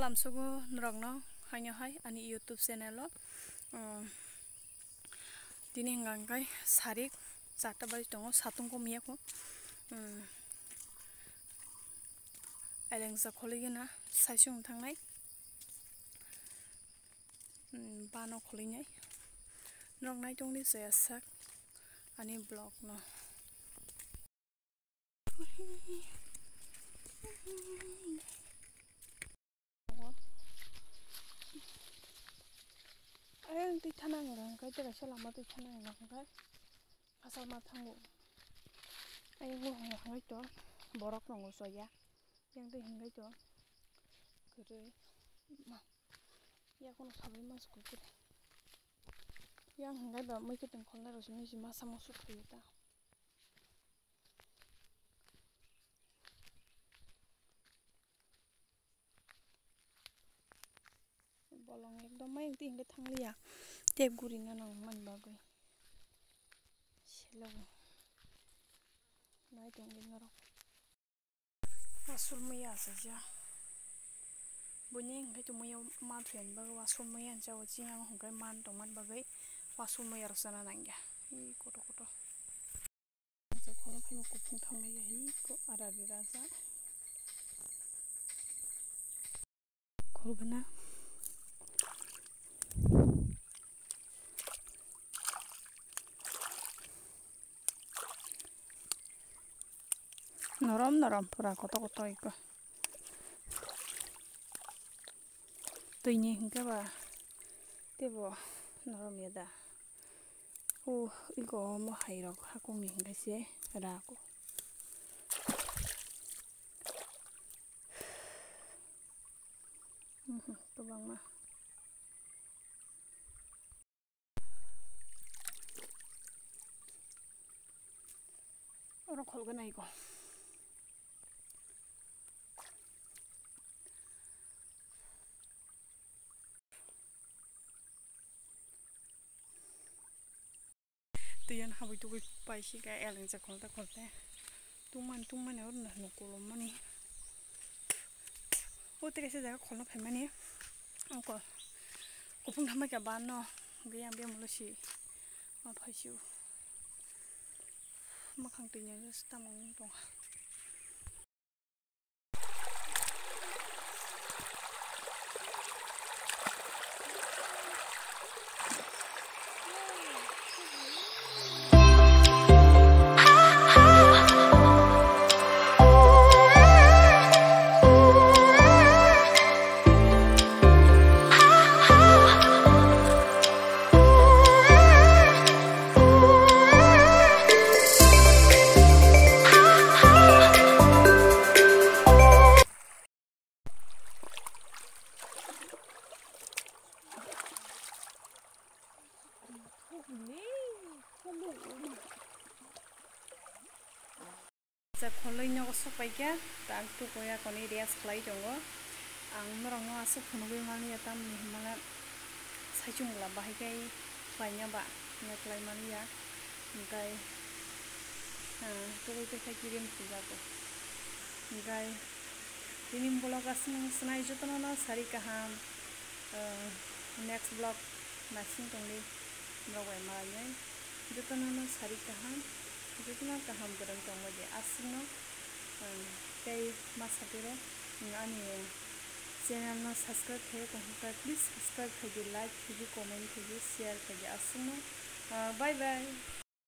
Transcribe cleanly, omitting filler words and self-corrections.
Salamsugo nrogno haino hai ani YouTube channel dini hingangkai sarik 4টা baji tongo satungko miyako elengsa kholigena saisung thangnai bano kholinai nroknai tongni jayasak ani blog no ayang ti thanang rangkai tera selama ti thanang rangkai asal mathangu ayang go hangai to borok nongo soya yang ti hangai to kere ya kono sabai mas ko kere yang hangai ba mai keteng khonai rosmi jima samosu khita bolong ekdom mai ti hingga thanglia tep guri na nang man bagoi selo nai tongin narok wasul maya saja bunyi hingga tu maya man thuen bagai wasul maya jawa jingang hingga man tongman bagai wasul maya rasana nangya hi koto koto ja khono phai kupung thangmai hi ko ara raja khulbana norom pura koto iko tuini hingga ba tebo norom yada iko mo hairok hakung ni hingga se rako to bang ma ora kholgana iko tuyan habai tu paisi ka eleng ja kholta kholte tungman or na no kolom mani ote kese jaga kholna phaimani angko kupung thamai ka ban no geyam be molosi ma phaisu makhang tinya stamong dong ja kholoi no sopai kya tak tu koya koni rias khlai dongo ang norong no asu phunugui mani atam ni mala saijung la bahai kai klainya ba ne klai mani ya ngai tu pe kai kirim puja ko ngai dinim blog asung snai jotono no sari kaham next blog masing tongni rawai malai jotono no sari kaham jotna kaham garang tongba je asno kai masatiro ani channel no subscribe thai ko please subscribe thai like thai comment thai share thai asno bye bye